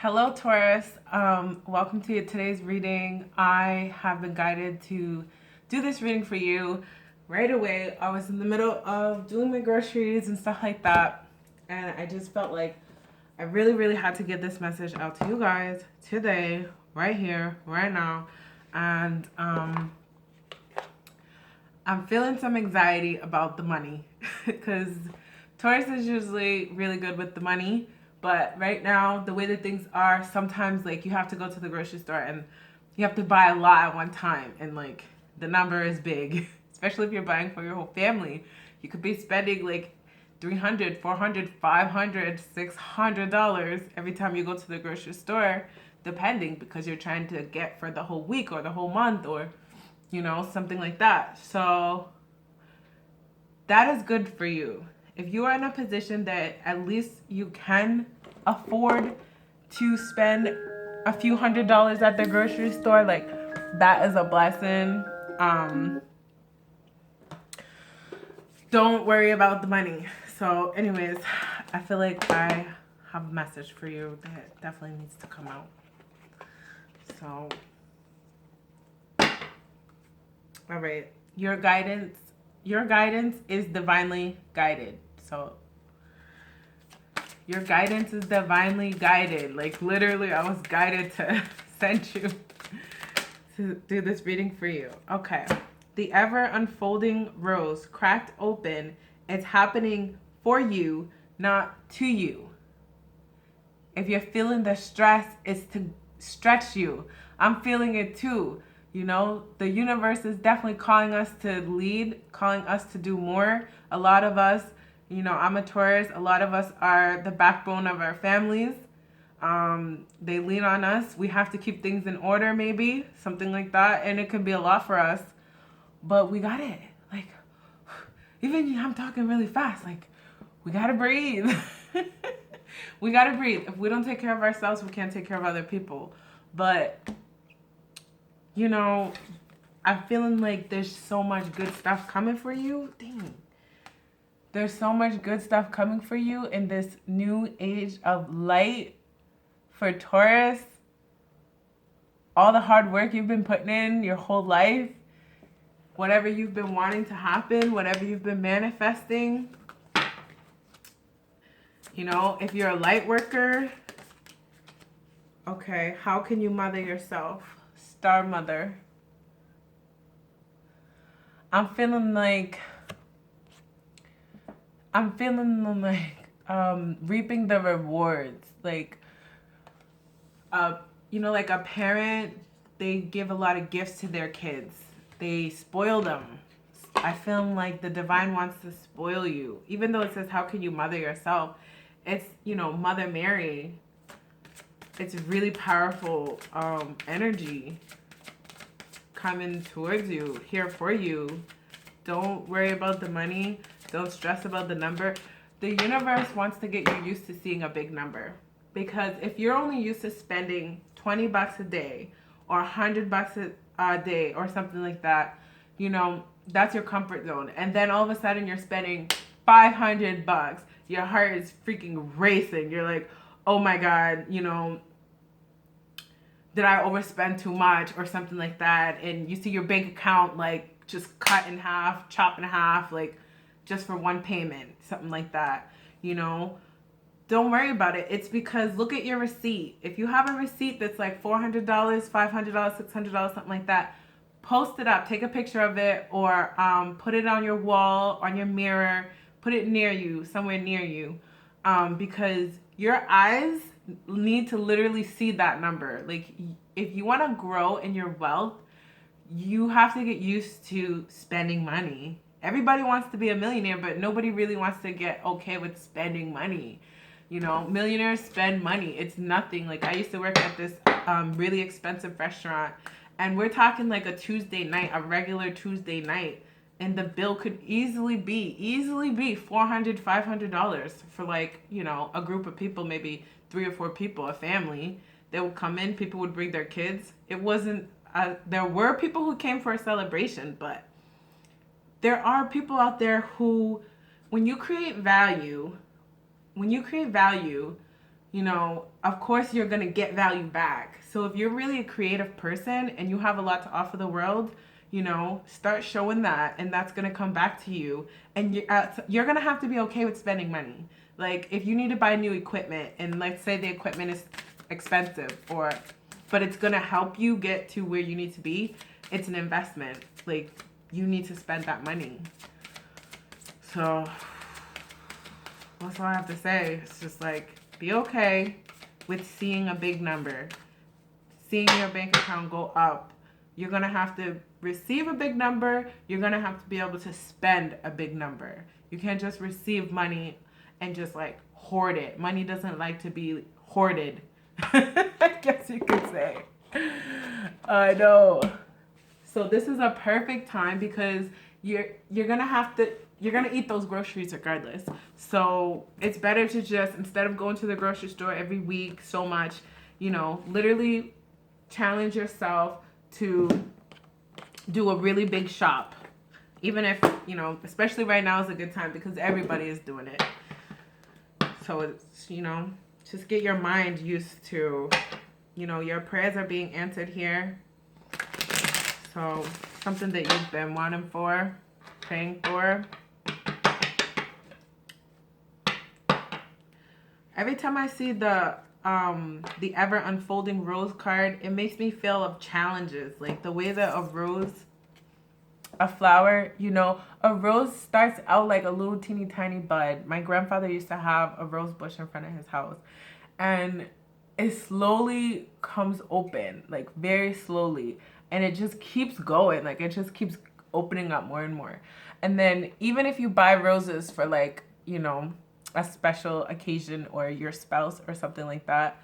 Hello, Taurus. Welcome to today's reading. I have been guided to do this reading for you right away. I was in the middle of doing my groceries and stuff like that, and I just felt like I really had to get this message out to you guys today, right here, right now. And I'm feeling some anxiety about the money because Taurus is usually really good with the money. But right now, the way that things are, sometimes like you have to go to the grocery store and you have to buy a lot at one time. And like the number is big, especially if you're buying for your whole family. You could be spending like $300, $400, $500, $600 every time you go to the grocery store, depending, because you're trying to get for the whole week or the whole month or, you know, something like that. So that is good for you. If you are in a position that at least you can afford to spend a few $100s at the grocery store, like that is a blessing. Don't worry about the money. So anyways, I feel like I have a message for you that definitely needs to come out. So, all right, your guidance is divinely guided. So your guidance is divinely guided. Like literally, I was guided to send you to do this reading for you. Okay. The ever unfolding rose cracked open. It's happening for you, not to you. If you're feeling the stress, it's to stretch you. I'm feeling it too. You know, the universe is definitely calling us to lead, calling us to do more. A lot of us, you know, I'm a Taurus. A lot of us are the backbone of our families. They lean on us. We have to keep things in order, maybe, something like that. And it could be a lot for us, but we got it. Like, even I'm talking really fast. Like, we got to breathe. We got to breathe. If we don't take care of ourselves, we can't take care of other people. But you know, I'm feeling like there's so much good stuff coming for you. Dang. There's so much good stuff coming for you in this new age of light for Taurus. All the hard work you've been putting in your whole life, whatever you've been wanting to happen, whatever you've been manifesting. You know, if you're a light worker, okay, how can you mother yourself? Star Mother. I'm feeling like reaping the rewards. Like, you know, like a parent, they give a lot of gifts to their kids. They spoil them. I feel like the divine wants to spoil you. Even though it says, how can you mother yourself? It's, you know, Mother Mary. It's really powerful energy coming towards you, here for you. Don't worry about the money. Don't stress about the number. The universe wants to get you used to seeing a big number. Because if you're only used to spending 20 bucks a day or 100 bucks a day or something like that, you know, that's your comfort zone. And then all of a sudden you're spending 500 bucks. Your heart is freaking racing. You're like, oh my God, you know, did I overspend too much or something like that? And you see your bank account like just cut in half, chop in half, like just for one payment, something like that, you know? Don't worry about it. It's because look at your receipt. If you have a receipt that's like $400, $500, $600, something like that, post it up, take a picture of it, or put it on your wall, on your mirror, put it near you, somewhere near you, because your eyes need to literally see that number. Like, if you want to grow in your wealth, you have to get used to spending money. Everybody wants to be a millionaire, but nobody really wants to get okay with spending money. You know, millionaires spend money. It's nothing. Like, I used to work at this really expensive restaurant, and we're talking like a Tuesday night, a regular Tuesday night, and the bill could easily be $400, $500 for, like, you know, a group of people, maybe 3 or 4 people, a family. They would come in, people would bring their kids. It wasn't, there were people who came for a celebration, but there are people out there who, when you create value, you know, of course you're going to get value back. So if you're really a creative person and you have a lot to offer the world, you know, start showing that, and that's going to come back to you. And you're going to have to be okay with spending money. Like if you need to buy new equipment, and let's say the equipment is expensive, but it's going to help you get to where you need to be, it's an investment. Like you need to spend that money. So that's all I have to say. It's just like, be okay with seeing a big number, seeing your bank account go up. You're going to have to receive a big number. You're going to have to be able to spend a big number. You can't just receive money and just like hoard it. Money doesn't like to be hoarded. I guess you could say. I know. So this is a perfect time because you're gonna eat those groceries regardless. So it's better to just, instead of going to the grocery store every week so much, you know, literally challenge yourself to do a really big shop. Even if, you know, especially right now is a good time because everybody is doing it. So it's, you know, just get your mind used to, you know, your prayers are being answered here. So something that you've been wanting for, praying for. Every time I see the ever unfolding rose card, it makes me feel of challenges. Like the way that a flower, you know, a rose starts out like a little teeny tiny bud. My grandfather used to have a rose bush in front of his house, and it slowly comes open, like very slowly, and it just keeps going. Like it just keeps opening up more and more. And then even if you buy roses for like, you know, a special occasion or your spouse or something like that,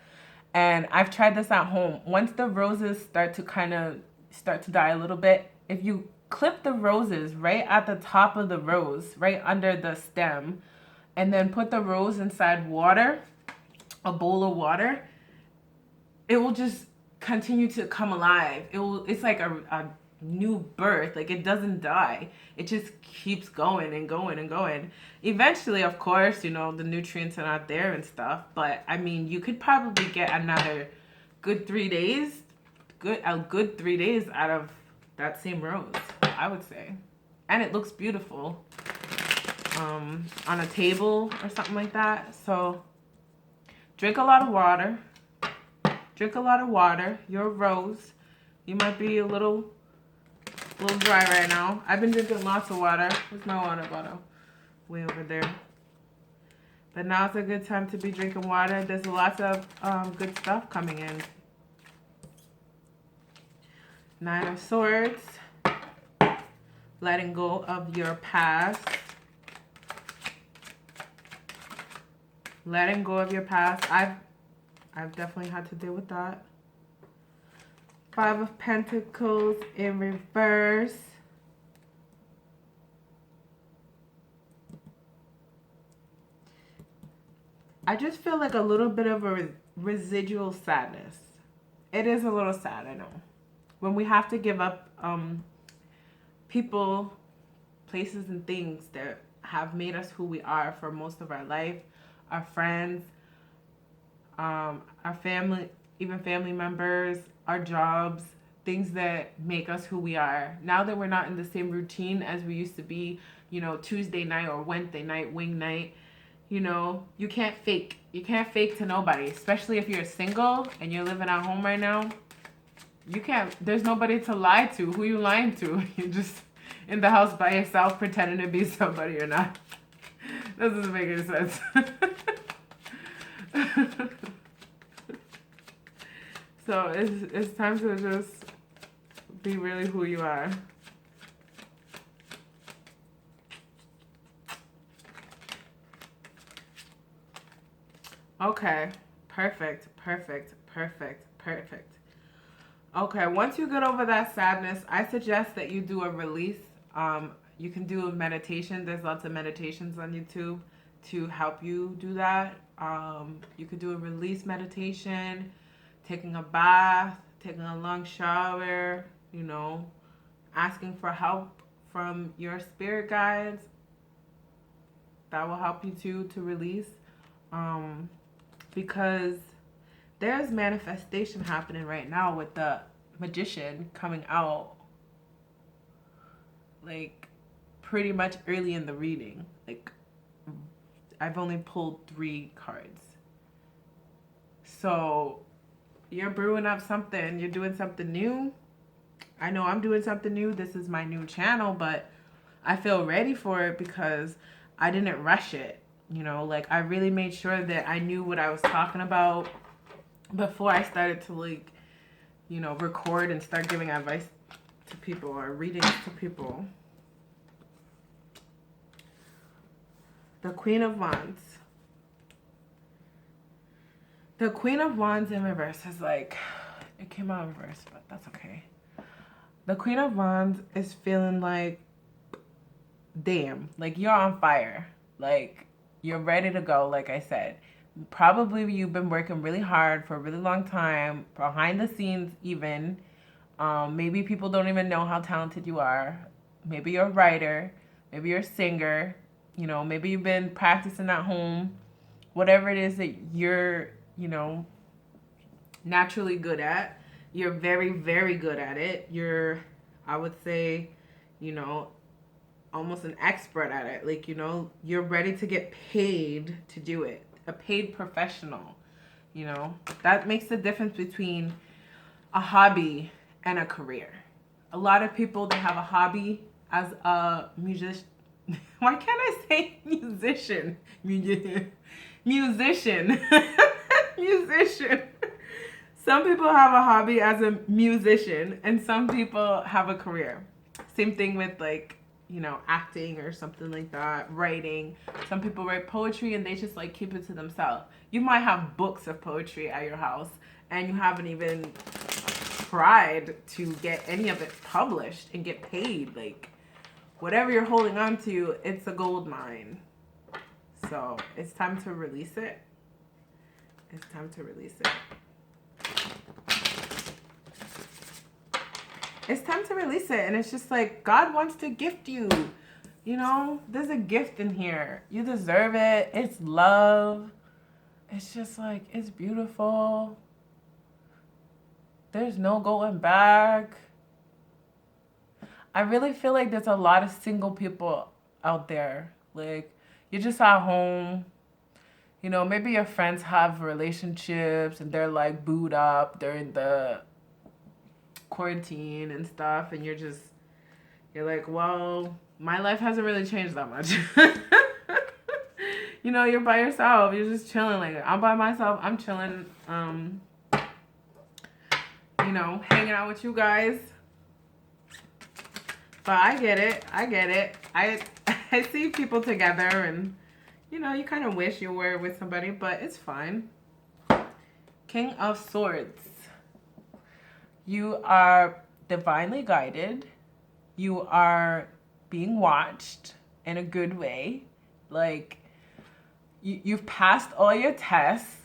and I've tried this at home, once the roses start to die a little bit, if you clip the roses right at the top of the rose, right under the stem, and then put the rose inside water, a bowl of water, it will just continue to come alive. It's like a new birth. Like it doesn't die. It just keeps going and going and going. Eventually, of course, you know, the nutrients are not there and stuff, but I mean, you could probably get another good 3 days, a good 3 days out of that same rose, I would say. And it looks beautiful on a table or something like that. So drink a lot of water. Drink a lot of water. You're a rose. You might be a little dry right now. I've been drinking lots of water. Where's my water bottle? Way over there. But now it's a good time to be drinking water. There's lots of good stuff coming in. 9 of Swords. Letting go of your past. Letting go of your past. I've definitely had to deal with that. 5 of Pentacles in reverse. I just feel like a little bit of a residual sadness. It is a little sad, I know. When we have to give up people, places, and things that have made us who we are for most of our life, our friends, our family, even family members, our jobs, things that make us who we are. Now that we're not in the same routine as we used to be, you know, Tuesday night or Wednesday night, wing night, you know, you can't fake. You can't fake to nobody, especially if you're single and you're living at home right now. You can't, there's nobody to lie to. Who you lying to? You're just in the house by yourself pretending to be somebody you're not. That doesn't make any sense. So it's time to just be really who you are. Okay, perfect. Okay, once you get over that sadness, I suggest that you do a release. You can do a meditation. There's lots of meditations on YouTube to help you do that. You could do a release meditation, taking a bath, taking a long shower, you know, asking for help from your spirit guides. That will help you to release. because there's manifestation happening right now with the Magician coming out like pretty much early in the reading. Like I've only pulled 3 cards. So you're brewing up something, you're doing something new. I know I'm doing something new. This is my new channel, but I feel ready for it because I didn't rush it. You know, like I really made sure that I knew what I was talking about before I started to, like, you know, record and start giving advice to people or readings to people. The Queen of Wands. The Queen of Wands in reverse is like, it came out in reverse, but that's okay. The Queen of Wands is feeling like, damn, like you're on fire. Like you're ready to go, like I said. Probably you've been working really hard for a really long time, behind the scenes even. Maybe people don't even know how talented you are. Maybe you're a writer. Maybe you're a singer. You know, maybe you've been practicing at home. Whatever it is that you're, you know, naturally good at. You're very, very good at it. You're, I would say, you know, almost an expert at it. Like, you know, you're ready to get paid to do it. A paid professional, you know. That makes the difference between a hobby and a career. A lot of people that have a hobby as a musician, why can't I say musician? Musician. Musician. Some people have a hobby as a musician and some people have a career. Same thing with, like, you know, acting or something like that, writing. Some people write poetry and they just like keep it to themselves. You might have books of poetry at your house and you haven't even tried to get any of it published and get paid. Like whatever you're holding on to, it's a gold mine. So it's time to release it. It's time to release it. It's time to release it. And it's just like, God wants to gift you. You know, there's a gift in here. You deserve it. It's love. It's just like, it's beautiful. There's no going back. I really feel like there's a lot of single people out there. Like, you're just at home. You know, maybe your friends have relationships and they're like booed up during the quarantine and stuff, and you're like, well, my life hasn't really changed that much. You know, you're by yourself, you're just chilling. Like, I'm by myself, I'm chilling, you know, hanging out with you guys. But I get it. I see people together and, you know, you kind of wish you were with somebody, but it's fine. King of Swords. You are divinely guided. You are being watched in a good way. Like, you've passed all your tests.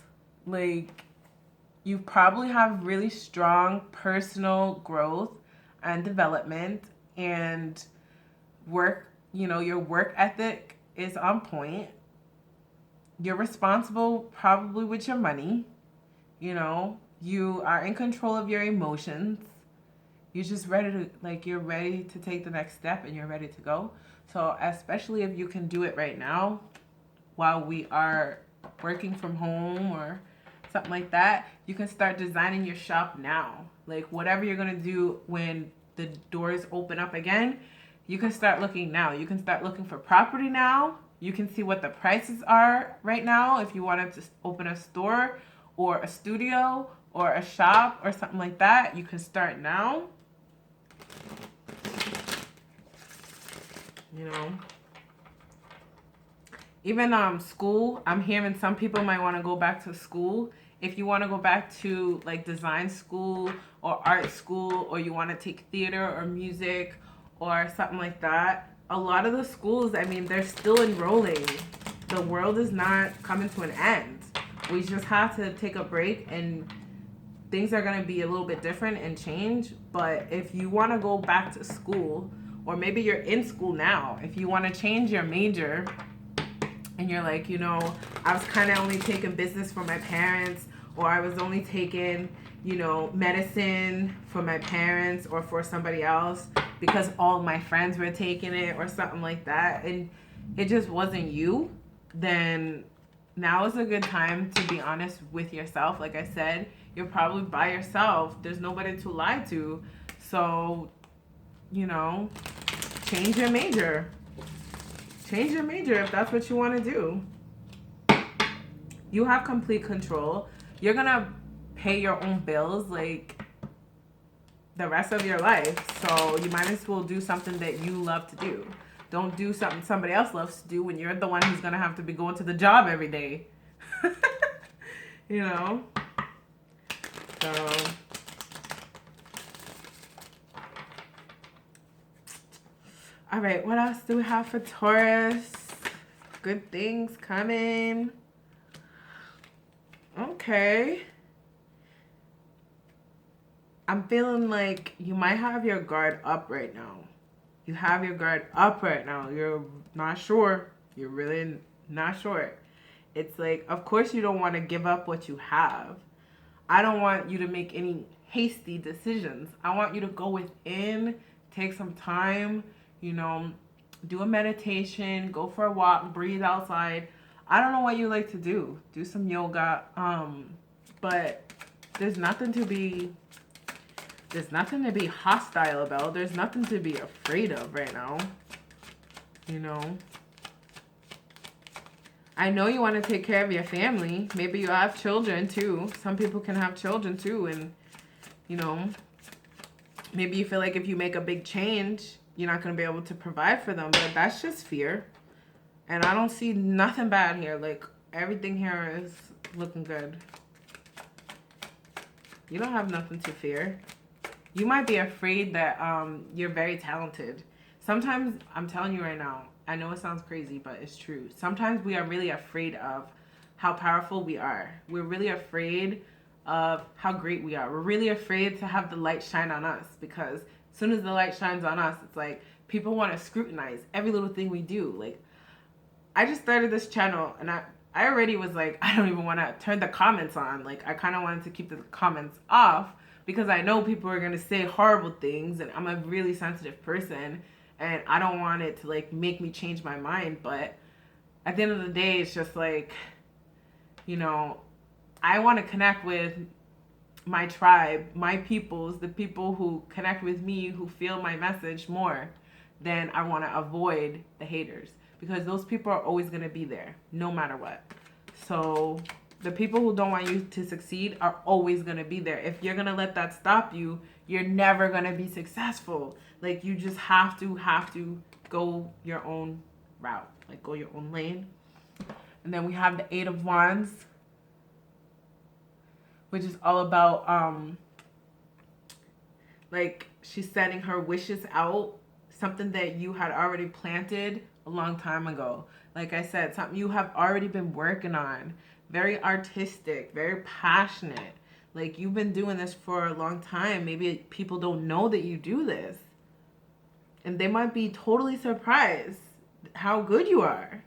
Like, you probably have really strong personal growth and development and work. You know, your work ethic is on point. You're responsible probably with your money. You know, you are in control of your emotions. You're just ready to, like, you're ready to take the next step and you're ready to go. So especially if you can do it right now while we are working from home or something like that, you can start designing your shop now. Like, whatever you're going to do when the doors open up again, you can start looking now. You can start looking for property now. You can see what the prices are right now if you wanted to open a store or a studio or a shop or something like that. You can start now. You know, even school, I'm hearing some people might want to go back to school. If you want to go back to like design school or art school, or you want to take theater or music or something like that, a lot of the schools, I mean, they're still enrolling. The world is not coming to an end. We just have to take a break and things are going to be a little bit different and change. But if you want to go back to school, or maybe you're in school now, if you want to change your major and you're like, you know, I was kind of only taking business for my parents, or I was only taking, you know, medicine for my parents or for somebody else because all my friends were taking it or something like that, and it just wasn't you, then now is a good time to be honest with yourself. Like I said, you're probably by yourself. There's nobody to lie to. So, you know, change your major. Change your major if that's what you want to do. You have complete control. You're going to pay your own bills like the rest of your life. So you might as well do something that you love to do. Don't do something somebody else loves to do when you're the one who's going to have to be going to the job every day. You know? So all right, what else do we have for Taurus? Good things coming. Okay. I'm feeling like you might have your guard up right now. You have your guard up right now. You're not sure. You're really not sure. It's like, of course you don't want to give up what you have. I don't want you to make any hasty decisions. I want you to go within, take some time, you know, do a meditation, go for a walk, breathe outside. I don't know what you like to do. Do some yoga. But there's nothing to be hostile about. There's nothing to be afraid of right now. You know. I know you want to take care of your family. Maybe you have children too. Some people can have children too, and you know, maybe you feel like if you make a big change, you're not going to be able to provide for them, but that's just fear. And I don't see nothing bad here. Like, everything here is looking good. You don't have nothing to fear. You might be afraid that you're very talented. Sometimes, I'm telling you right now, I know it sounds crazy, but it's true. Sometimes we are really afraid of how powerful we are. We're really afraid of how great we are. We're really afraid to have the light shine on us, because as soon as the light shines on us, it's like people want to scrutinize every little thing we do. Like, I just started this channel and I already was like, I don't even want to turn the comments on. Like, I kind of wanted to keep the comments off because I know people are going to say horrible things, and I'm a really sensitive person and I don't want it to like make me change my mind. But at the end of the day, it's just like, you know, I want to connect with my tribe, my peoples, the people who connect with me, who feel my message more than I want to avoid the haters, because those people are always going to be there no matter what. So the people who don't want you to succeed are always going to be there. If you're going to let that stop you, you're never going to be successful. Like, you just have to go your own route, like go your own lane. And then we have the 8 of Wands, which is all about, like, she's sending her wishes out, something that you had already planted a long time ago. Like I said, something you have already been working on. Very artistic, very passionate. Like, you've been doing this for a long time. Maybe people don't know that you do this. And they might be totally surprised how good you are.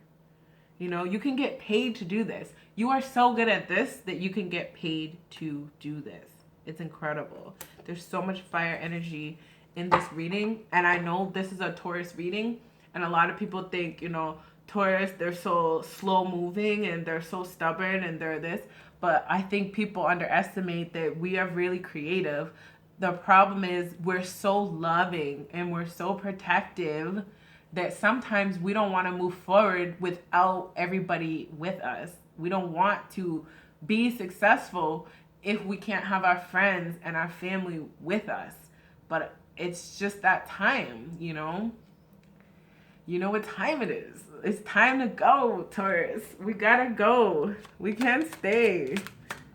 You know, you can get paid to do this. You are so good at this that you can get paid to do this. It's incredible. There's so much fire energy in this reading. And I know this is a Taurus reading. And a lot of people think, you know, Taurus, they're so slow moving and they're so stubborn and they're this. But I think people underestimate that we are really creative. The problem is we're so loving and we're so protective that sometimes we don't want to move forward without everybody with us. We don't want to be successful if we can't have our friends and our family with us. But it's just that time, you know? You know what time it is. It's time to go, Taurus. We gotta go. We can't stay.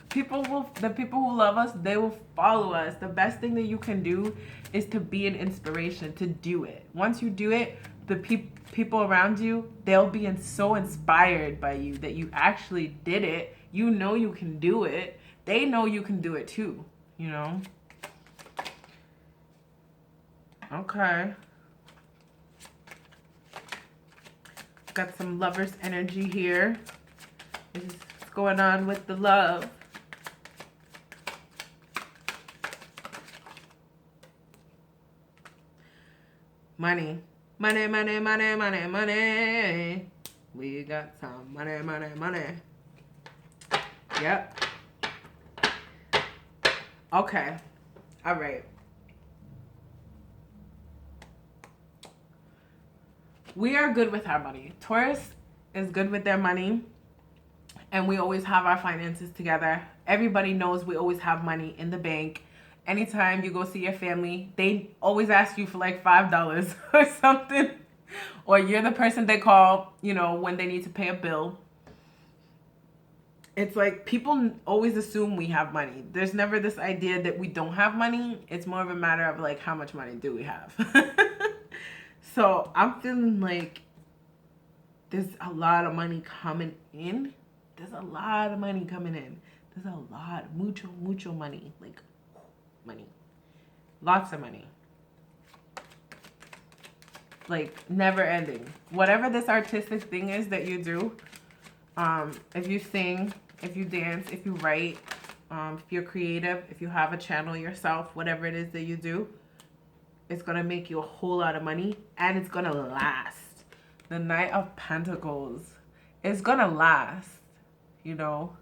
The people who love us, they will follow us. The best thing that you can do is to be an inspiration, to do it. Once you do it, the people around you, they'll be so inspired by you that you actually did it. You know you can do it. They know you can do it too, you know? Okay. Got some lover's energy here. What's going on with the love? Money. Money, money, money, money, money. We got some money, money, money. Yep. Okay. All right. We are good with our money. Taurus is good with their money. And we always have our finances together. Everybody knows we always have money in the bank. Anytime you go see your family, they always ask you for like $5 or something. Or you're the person they call, you know, when they need to pay a bill. It's like people always assume we have money. There's never this idea that we don't have money. It's more of a matter of like, how much money do we have? So I'm feeling like there's a lot of money coming in. There's a lot of money coming in. There's a lot, mucho money. Like, money. Lots of money. Like, never ending. Whatever this artistic thing is that you do, if you sing, if you dance, if you write, if you're creative, if you have a channel yourself, whatever it is that you do, it's going to make you a whole lot of money, and it's going to last. The Knight of Pentacles. It's going to last, you know.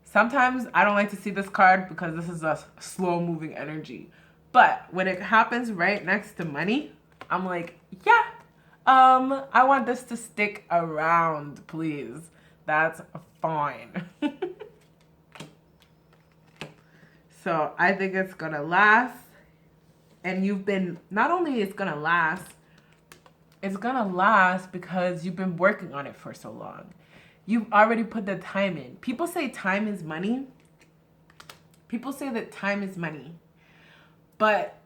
Sometimes I don't like to see this card because this is a slow-moving energy. But when it happens right next to money, I'm like, yeah, I want this to stick around, please. That's fine. So I think it's going to last. And you've been, not only it's going to last because you've been working on it for so long. You've already put the time in. People say time is money. People say that time is money. But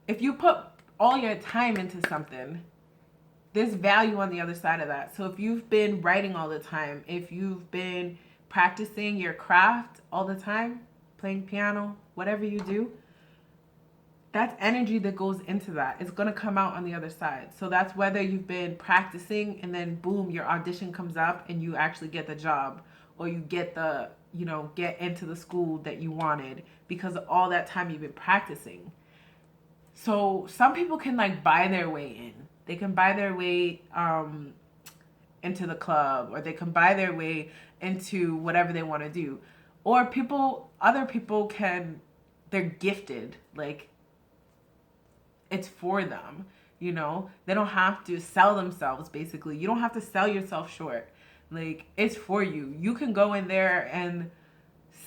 if you put all your time into something, there's value on the other side of that. So if you've been writing all the time, if you've been practicing your craft all the time, playing piano, whatever you do, that's energy that goes into that. It's going to come out on the other side. So that's whether you've been practicing and then boom, your audition comes up and you actually get the job, or you get the, you know, get into the school that you wanted because of all that time you've been practicing. So some people can like buy their way in. They can buy their way into the club, or they can buy their way into whatever they want to do. Or other people can, they're gifted. Like, it's for them, you know. They don't have to sell themselves, basically. You don't have to sell yourself short. Like, it's for you. You can go in there and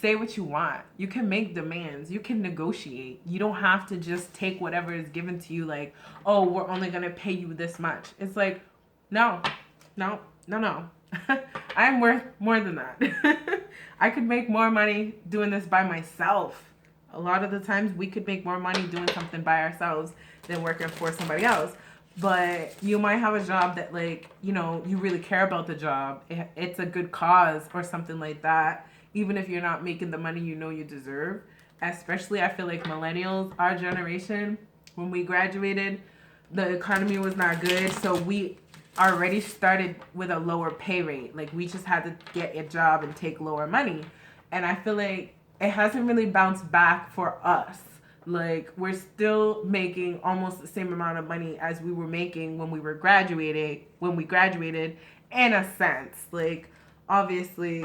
say what you want. You can make demands. You can negotiate. You don't have to just take whatever is given to you like, oh, we're only going to pay you this much. It's like, no. I'm worth more than that. I could make more money doing this by myself. A lot of the times we could make more money doing something by ourselves than working for somebody else. But you might have a job that, like, you know, you really care about the job. It's a good cause or something like that. Even if you're not making the money you know you deserve. Especially, I feel like millennials, our generation, when we graduated, the economy was not good. So we already started with a lower pay rate. Like, we just had to get a job and take lower money. And I feel like it hasn't really bounced back for us. Like, we're still making almost the same amount of money as we were making when we graduated, in a sense. Like, obviously,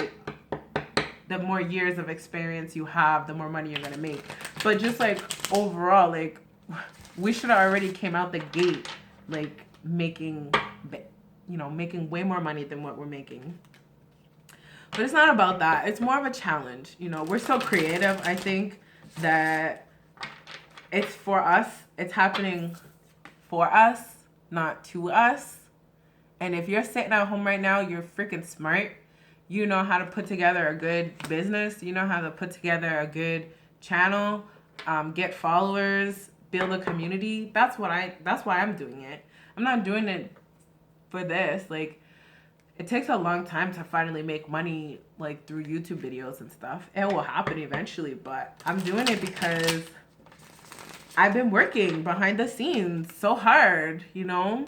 the more years of experience you have, the more money you're gonna make. But just like overall, like, we should have already came out the gate, like, making way more money than what we're making. But it's not about that. It's more of a challenge. You know, we're so creative. I think that it's for us. It's happening for us, not to us. And if you're sitting at home right now, you're freaking smart. You know how to put together a good business. You know how to put together a good channel, get followers, build a community. That's why I'm doing it. I'm not doing it for this. Like, it takes a long time to finally make money, like, through YouTube videos and stuff. It will happen eventually, but I'm doing it because I've been working behind the scenes so hard, you know?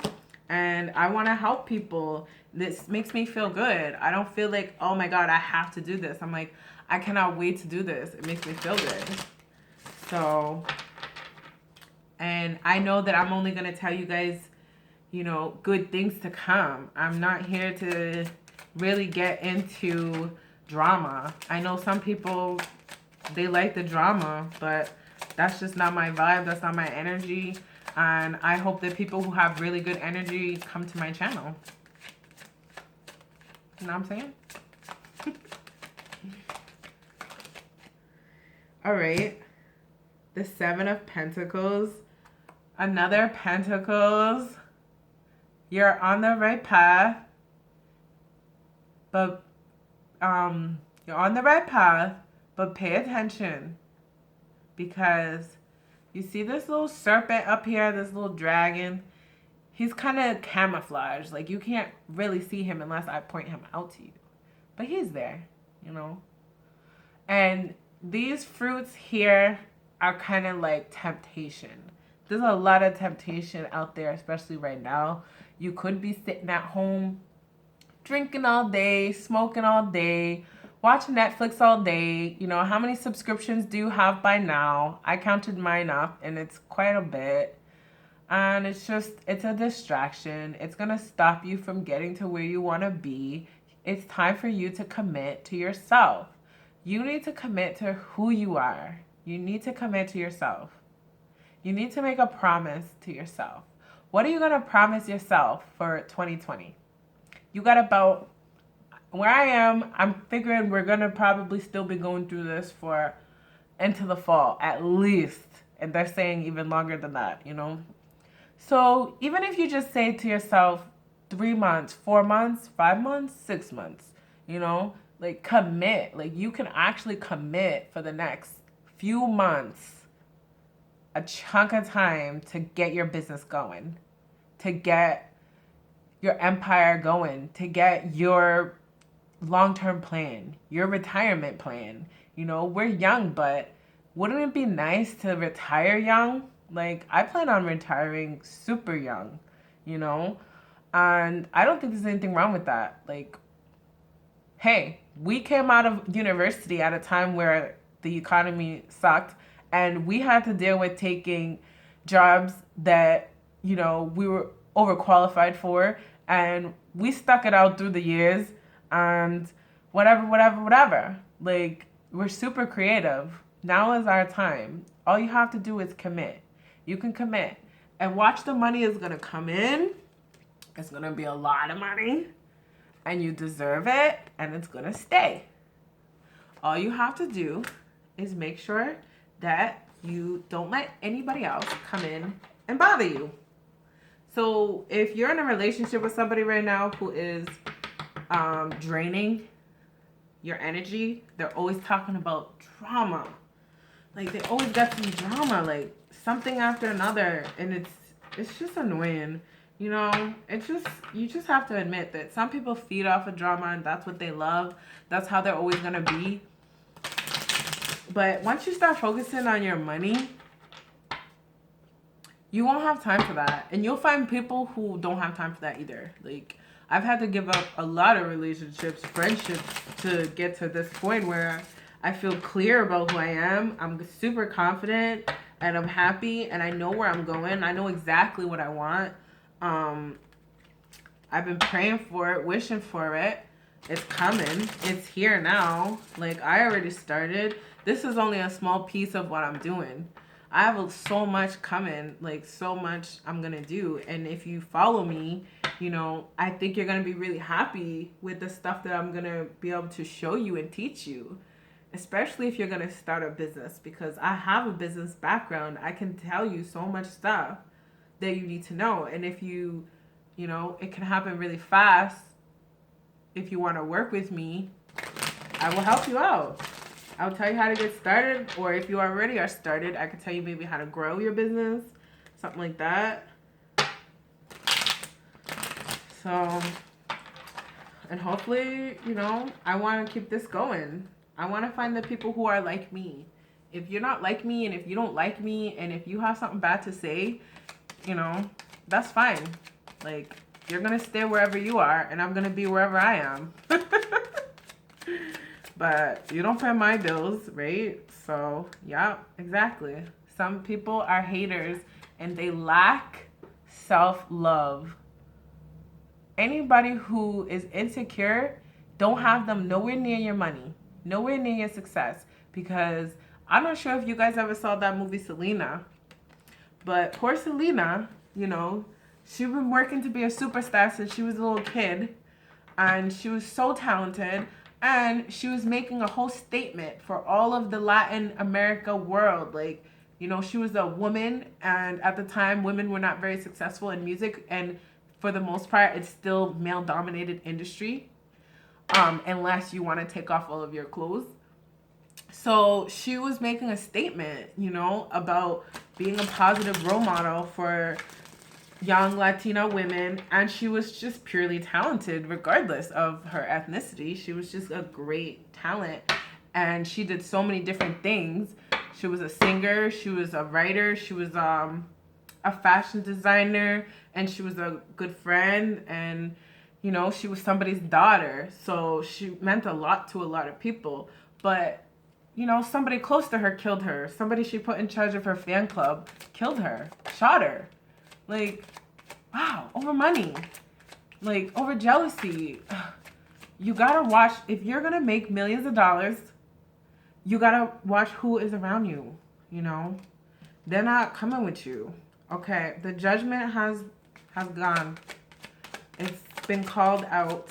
And I want to help people. This makes me feel good. I don't feel like, oh my God, I have to do this. I'm like, I cannot wait to do this. It makes me feel good. So, and I know that I'm only going to tell you guys, you know, good things to come. I'm not here to really get into drama. I know some people, they like the drama, but that's just not my vibe. That's not my energy. And I hope that people who have really good energy come to my channel. You know what I'm saying? All right. The Seven of Pentacles. Another Pentacles. You're on the right path. But you're on the right path, but pay attention. Because you see this little serpent up here, this little dragon. He's kind of camouflaged. Like, you can't really see him unless I point him out to you. But he's there, you know. And these fruits here are kind of like temptation. There's a lot of temptation out there, especially right now. You could be sitting at home, drinking all day, smoking all day, watching Netflix all day. You know, how many subscriptions do you have by now? I counted mine up, and it's quite a bit. And it's a distraction. It's going to stop you from getting to where you want to be. It's time for you to commit to yourself. You need to commit to who you are. You need to commit to yourself. You need to make a promise to yourself. What are you going to promise yourself for 2020? You got about, where I am, I'm figuring we're going to probably still be going through this for into the fall, at least. And they're saying even longer than that, you know? So even if you just say to yourself, 3 months, 4 months, 5 months, 6 months, you know, like commit. Like you can actually commit for the next few months, a chunk of time to get your business going, to get your empire going, to get your long-term plan, your retirement plan. You know, we're young, but wouldn't it be nice to retire young? Like, I plan on retiring super young, you know? And I don't think there's anything wrong with that. Like, hey, we came out of university at a time where the economy sucked, and we had to deal with taking jobs that, you know, we were overqualified for, and we stuck it out through the years, and whatever. Like, we're super creative. Now is our time. All you have to do is commit. You can commit. And watch, the money is going to come in. It's going to be a lot of money. And you deserve it. And it's going to stay. All you have to do is make sure that you don't let anybody else come in and bother you. So if you're in a relationship with somebody right now who is draining your energy, they're always talking about drama. Like, they always got some drama, like something after another, and it's just annoying. You know, you just have to admit that some people feed off of drama, and that's what they love. That's how they're always gonna be. But once you start focusing on your money, you won't have time for that. And you'll find people who don't have time for that either. Like, I've had to give up a lot of relationships, friendships, to get to this point where I feel clear about who I am. I'm super confident, and I'm happy, and I know where I'm going. I know exactly what I want. I've been praying for it, wishing for it. It's coming. It's here now. Like, I already started. This is only a small piece of what I'm doing. I have so much coming, like so much I'm going to do. And if you follow me, you know, I think you're going to be really happy with the stuff that I'm going to be able to show you and teach you. Especially if you're going to start a business, because I have a business background. I can tell you so much stuff that you need to know. And if you know, it can happen really fast. If you want to work with me, I will help you out. I'll tell you how to get started, or if you already are started, I can tell you maybe how to grow your business, something like that. So, and hopefully, you know, I want to keep this going. I want to find the people who are like me. If you're not like me, and if you don't like me, and if you have something bad to say, you know, that's fine. Like, you're going to stay wherever you are, and I'm going to be wherever I am. But you don't pay my bills, right? So, yeah, exactly. Some people are haters, and they lack self-love. Anybody who is insecure, don't have them nowhere near your money, nowhere near your success. Because I'm not sure if you guys ever saw that movie Selena, but poor Selena, you know, she's been working to be a superstar since she was a little kid, and she was so talented, and she was making a whole statement for all of the Latin America world. Like, you know, she was a woman, and at the time, women were not very successful in music, and for the most part, it's still male-dominated industry, unless you want to take off all of your clothes. So she was making a statement, you know, about being a positive role model for young Latina women, and she was just purely talented regardless of her ethnicity. She was just a great talent, and she did so many different things. She was a singer, she was a writer, she was a fashion designer, and she was a good friend, and you know, she was somebody's daughter, so she meant a lot to a lot of people. But you know, somebody close to her killed her. Somebody she put in charge of her fan club killed her, shot her. Like, wow, over money, like over jealousy. You gotta watch, if you're gonna make millions of dollars, you gotta watch who is around you, you know? They're not coming with you, okay? The judgment has gone. It's been called out.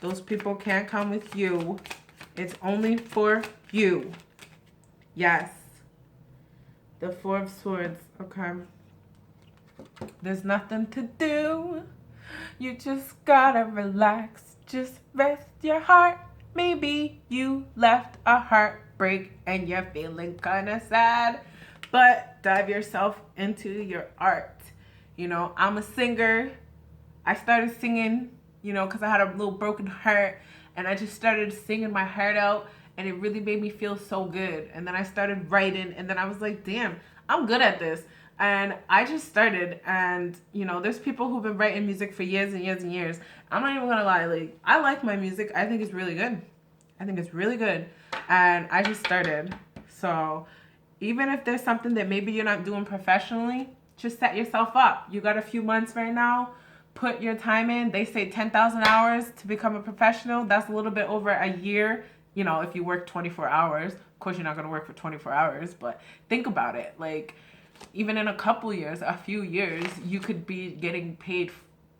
Those people can't come with you. It's only for you. Yes. The Four of Swords, okay? There's nothing to do. You just gotta relax. Just rest your heart. Maybe you left a heartbreak and you're feeling kinda sad. But dive yourself into your art. You know, I'm a singer. I started singing, you know, because I had a little broken heart. And I just started singing my heart out. And it really made me feel so good. And then I started writing. And then I was like, damn, I'm good at this. And I just started, and you know, there's people who've been writing music for years and years and years. I'm not even gonna lie, like, I like my music. I think it's really good. I think it's really good. And I just started. So even if there's something that maybe you're not doing professionally, just set yourself up. You got a few months right now. Put your time in. They say 10,000 hours to become a professional. That's a little bit over a year. You know, if you work 24 hours. Of course, you're not gonna work for 24 hours, but think about it. Like, even in a couple years, a few years, you could be getting paid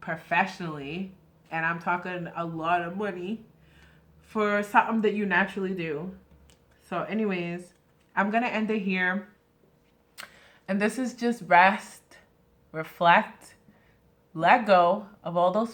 professionally, and I'm talking a lot of money, for something that you naturally do. So anyways, I'm gonna end it here. And this is just rest, reflect, let go of all those